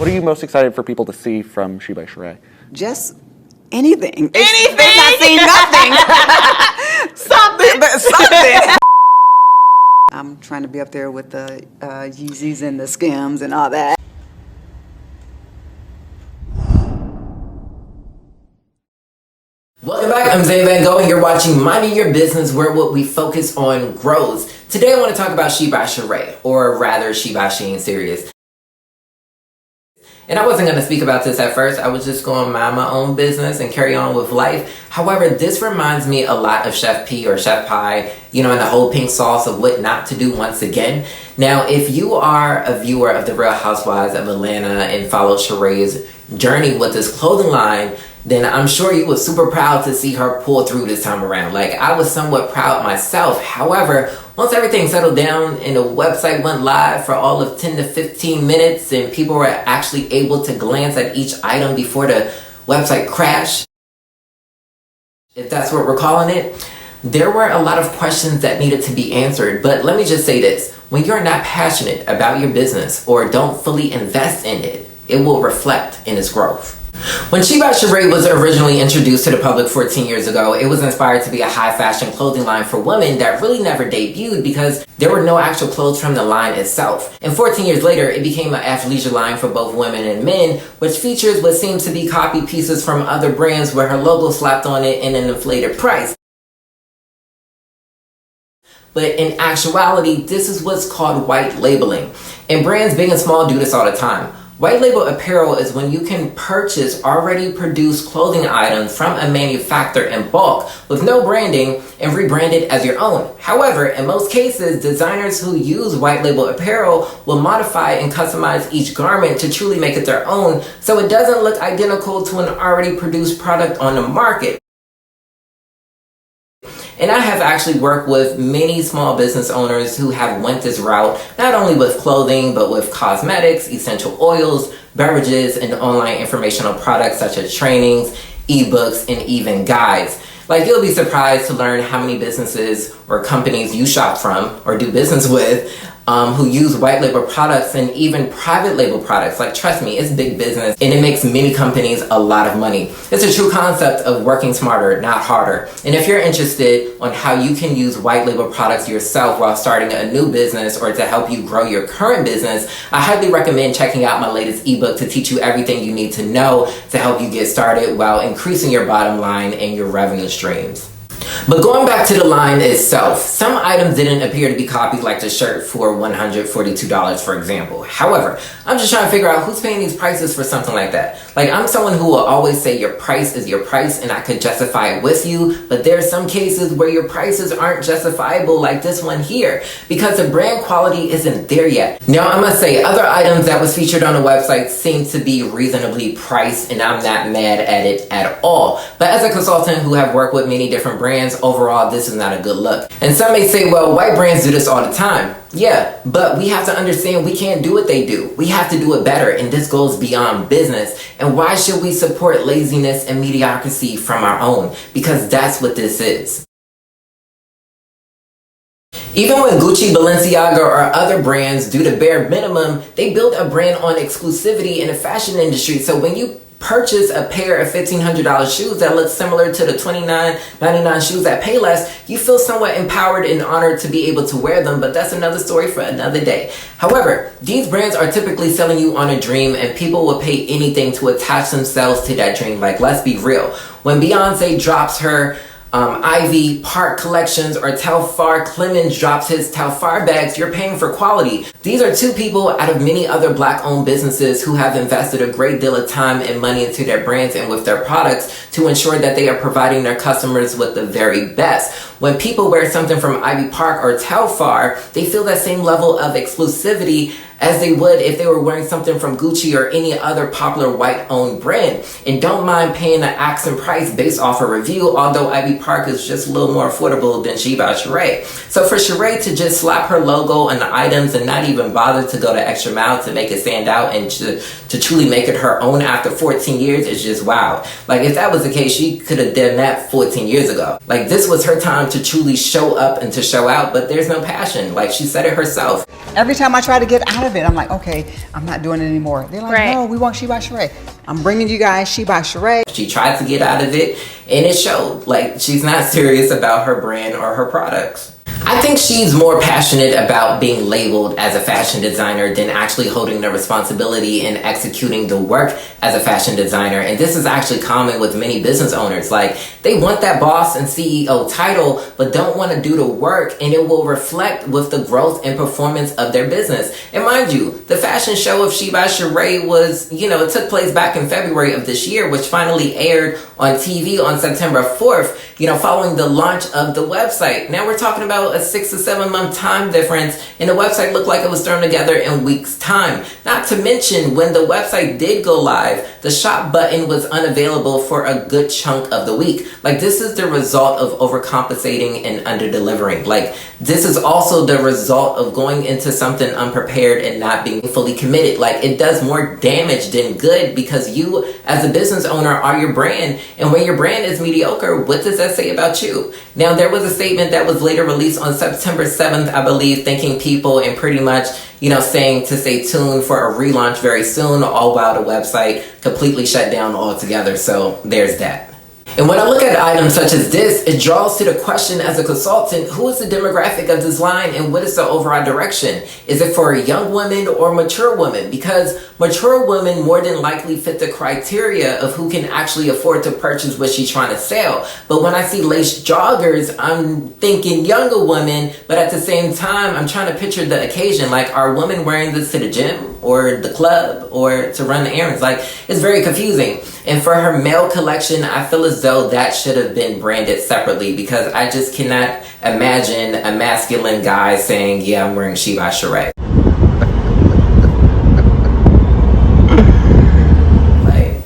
What are you most excited for people to see from She by Sheree? Just anything. Anything? They've not seen nothing. something. I'm trying to be up there with the Yeezys and the Skims and all that. Welcome back, I'm Zane and you're watching Minding Your Business, where what we focus on grows. Today I want to talk about She by Sheree, or rather She by She Ain't Serious. And I wasn't going to speak about this at first. I was just going to mind my own business and carry on with life. However, this reminds me a lot of Chef P or Chef Pie, you know, and the whole pink sauce of what not to do once again. Now, if you are a viewer of The Real Housewives of Atlanta and followed Sheree's journey with this clothing line, then I'm sure you were super proud to see her pull through this time around. Like, I was somewhat proud myself. However, once everything settled down and the website went live for all of 10 to 15 minutes and people were actually able to glance at each item before the website crashed, if that's what we're calling it, there were a lot of questions that needed to be answered. But let me just say this. When you're not passionate about your business or don't fully invest in it, it will reflect in its growth. When She by Sheree was originally introduced to the public 14 years ago, it was inspired to be a high fashion clothing line for women that really never debuted because there were no actual clothes from the line itself. And 14 years later, it became an athleisure line for both women and men, which features what seems to be copy pieces from other brands with her logo slapped on it and an inflated price. But in actuality, this is what's called white labeling. And brands big and small do this all the time. White label apparel is when you can purchase already produced clothing items from a manufacturer in bulk with no branding and rebrand it as your own. However, in most cases, designers who use white label apparel will modify and customize each garment to truly make it their own so it doesn't look identical to an already produced product on the market. And I have actually worked with many small business owners who have went this route, not only with clothing, but with cosmetics, essential oils, beverages, and online informational products such as trainings, ebooks, and even guides. Like, you'll be surprised to learn how many businesses or companies you shop from or do business with who use white label products and even private label products. Like, trust me, it's big business and it makes many companies a lot of money. It's a true concept of working smarter, not harder. And if you're interested on how you can use white label products yourself while starting a new business or to help you grow your current business, I highly recommend checking out my latest ebook to teach you everything you need to know to help you get started while increasing your bottom line and your revenue streams. But going back to the line itself, some items didn't appear to be copied, like the shirt for $142, for example. However, I'm just trying to figure out who's paying these prices for something like that. Like, I'm someone who will always say your price is your price and I could justify it with you, but there are some cases where your prices aren't justifiable, like this one here, because the brand quality isn't there yet. Now, I must say, other items that was featured on the website seem to be reasonably priced and I'm not mad at it at all. But as a consultant who have worked with many different brands, overall, this is not a good look. And some may say, well, white brands do this all the time. Yeah, but we have to understand we can't do what they do. We have to do it better, and this goes beyond business. And why should we support laziness and mediocrity from our own? Because that's what this is. Even when Gucci, Balenciaga, or other brands do the bare minimum, they build a brand on exclusivity in the fashion industry. So when you purchase a pair of $1,500 shoes that look similar to the $29.99 shoes at Payless, you feel somewhat empowered and honored to be able to wear them, but that's another story for another day. However, these brands are typically selling you on a dream and people will pay anything to attach themselves to that dream. Like, let's be real. When Beyonce drops her Ivy Park collections or Telfar Clemens drops his Telfar bags, you're paying for quality. These are two people out of many other black-owned businesses who have invested a great deal of time and money into their brands and with their products to ensure that they are providing their customers with the very best. When people wear something from Ivy Park or Telfar, they feel that same level of exclusivity as they would if they were wearing something from Gucci or any other popular white-owned brand, and don't mind paying an accent price based off a review, although Ivy Park is just a little more affordable than She by Sheree. So for Sheree to just slap her logo on the items and not even bother to go the extra mile to make it stand out and to to truly make it her own after 14 years is just wow. Like, if that was the case, she could have done that 14 years ago. Like, this was her time to truly show up and to show out, but there's no passion. Like, she said it herself. Every time I try to get out of it, I'm like, okay, I'm not doing it anymore. They're like, Right. no, we want She by Sheree. I'm bringing you guys She by Sheree. She tried to get out of it, and it showed. Like, she's not serious about her brand or her products. I think she's more passionate about being labeled as a fashion designer than actually holding the responsibility and executing the work as a fashion designer. And this is actually common with many business owners. Like, they want that boss and CEO title, but don't want to do the work, and it will reflect with the growth and performance of their business. And mind you, the fashion show of She by Sheree was, it took place back in February of this year, which finally aired on TV on September 4th, following the launch of the website. Now we're talking about a 6 to 7 month time difference, and the website looked like it was thrown together in weeks' time. Not to mention, when the website did go live, the shop button was unavailable for a good chunk of the week. Like, this is the result of overcompensating and under-delivering. Like, this is also the result of going into something unprepared and not being fully committed. Like, it does more damage than good, because you, as a business owner, are your brand. And when your brand is mediocre, what does that say about you? Now, there was a statement that was later released on September 7th, I believe, thanking people and pretty much, saying to stay tuned for a relaunch very soon, all while the website completely shut down altogether. So there's that. And when I look at items such as this, it draws to the question as a consultant, who is the demographic of this line and what is the overall direction? Is it for young women or mature women? Because mature women more than likely fit the criteria of who can actually afford to purchase what she's trying to sell. But when I see lace joggers, I'm thinking younger women, but at the same time, I'm trying to picture the occasion. Like, are women wearing this to the gym or the club or to run the errands? Like, it's very confusing. And for her male collection, I feel as though that should have been branded separately, because I just cannot imagine a masculine guy saying, yeah, I'm wearing She by Sheree. Like,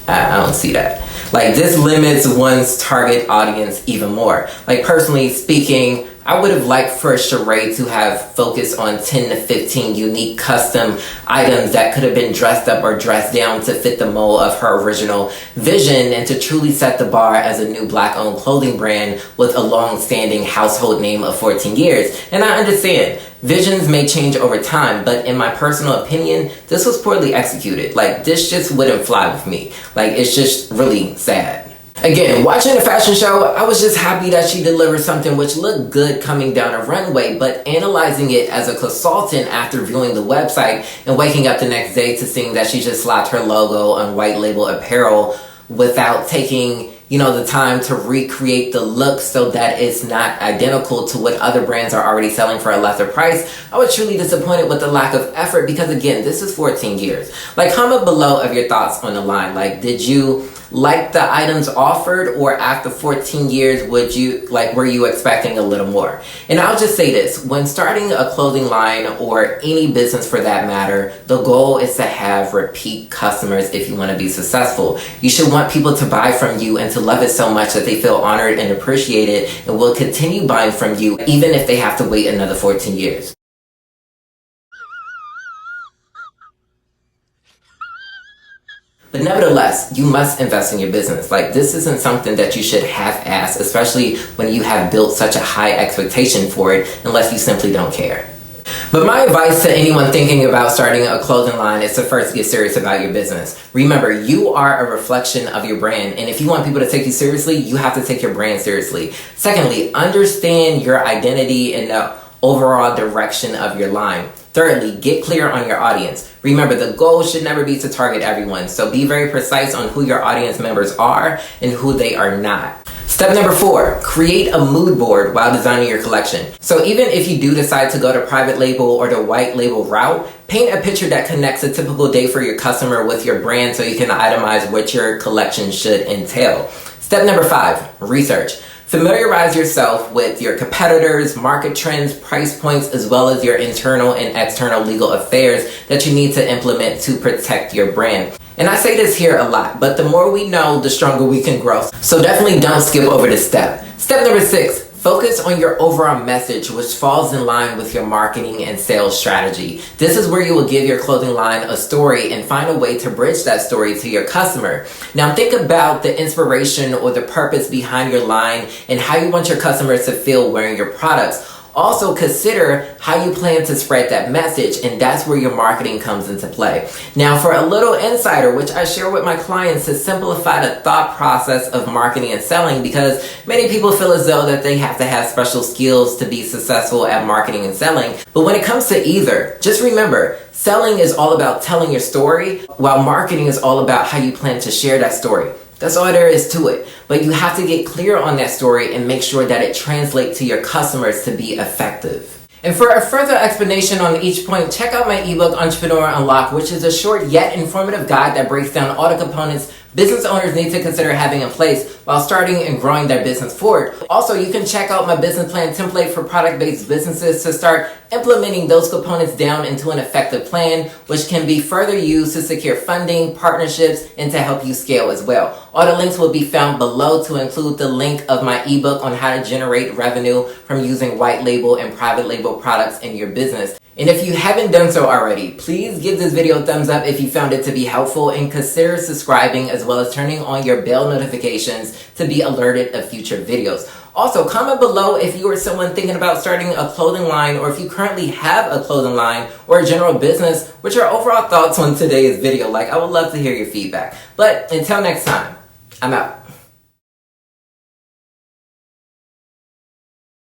I don't see that. Like, this limits one's target audience even more. Like, personally speaking, I would have liked for Sheree to have focused on 10 to 15 unique custom items that could have been dressed up or dressed down to fit the mold of her original vision, and to truly set the bar as a new Black-owned clothing brand with a long-standing household name of 14 years. And I understand, visions may change over time, but in my personal opinion, this was poorly executed. Like, this just wouldn't fly with me. Like, it's just really sad. Again, watching the fashion show, I was just happy that she delivered something which looked good coming down a runway, but analyzing it as a consultant after viewing the website and waking up the next day to seeing that she just slapped her logo on white label apparel without taking, the time to recreate the look so that it's not identical to what other brands are already selling for a lesser price, I was truly disappointed with the lack of effort, because again, this is 14 years. Like, comment below of your thoughts on the line. Like, did you like the items offered, or after 14 years were you expecting a little more? And I'll just say this, when starting a clothing line or any business for that matter, the goal is to have repeat customers if you want to be successful. You should want people to buy from you and to love it so much that they feel honored and appreciated and will continue buying from you even if they have to wait another 14 years. But nevertheless, you must invest in your business. Like, this isn't something that you should half-ass, especially when you have built such a high expectation for it, unless you simply don't care. But my advice to anyone thinking about starting a clothing line is to first get serious about your business. Remember, you are a reflection of your brand, and if you want people to take you seriously, you have to take your brand seriously. Secondly, understand your identity and the overall direction of your line. Thirdly, get clear on your audience. Remember, the goal should never be to target everyone, so be very precise on who your audience members are and who they are not. Step number 4, create a mood board while designing your collection. So even if you do decide to go to private label or the white label route, paint a picture that connects a typical day for your customer with your brand so you can itemize what your collection should entail. Step number 5, research. Familiarize yourself with your competitors, market trends, price points, as well as your internal and external legal affairs that you need to implement to protect your brand. And I say this here a lot, but the more we know, the stronger we can grow. So definitely don't skip over this step. Step number 6, Focus on your overall message, which falls in line with your marketing and sales strategy. This is where you will give your clothing line a story and find a way to bridge that story to your customer. Now think about the inspiration or the purpose behind your line and how you want your customers to feel wearing your products. Also consider how you plan to spread that message, and that's where your marketing comes into play. Now for a little insider, which I share with my clients to simplify the thought process of marketing and selling, because many people feel as though that they have to have special skills to be successful at marketing and selling. But when it comes to either, just remember, selling is all about telling your story, while marketing is all about how you plan to share that story. That's all there is to it. But you have to get clear on that story and make sure that it translates to your customers to be effective. And for a further explanation on each point, check out my ebook, Entrepreneur Unlocked, which is a short yet informative guide that breaks down all the components business owners need to consider having in place while starting and growing their business forward. Also, you can check out my business plan template for product-based businesses to start implementing those components down into an effective plan, which can be further used to secure funding, partnerships, and to help you scale as well. All the links will be found below, to include the link of my ebook on how to generate revenue from using white label and private label products in your business. And if you haven't done so already, please give this video a thumbs up if you found it to be helpful, and consider subscribing as well as turning on your bell notifications to be alerted of future videos. Also, comment below if you are someone thinking about starting a clothing line, or if you currently have a clothing line or a general business, which are overall thoughts on today's video. I would love to hear your feedback. But until next time, I'm out.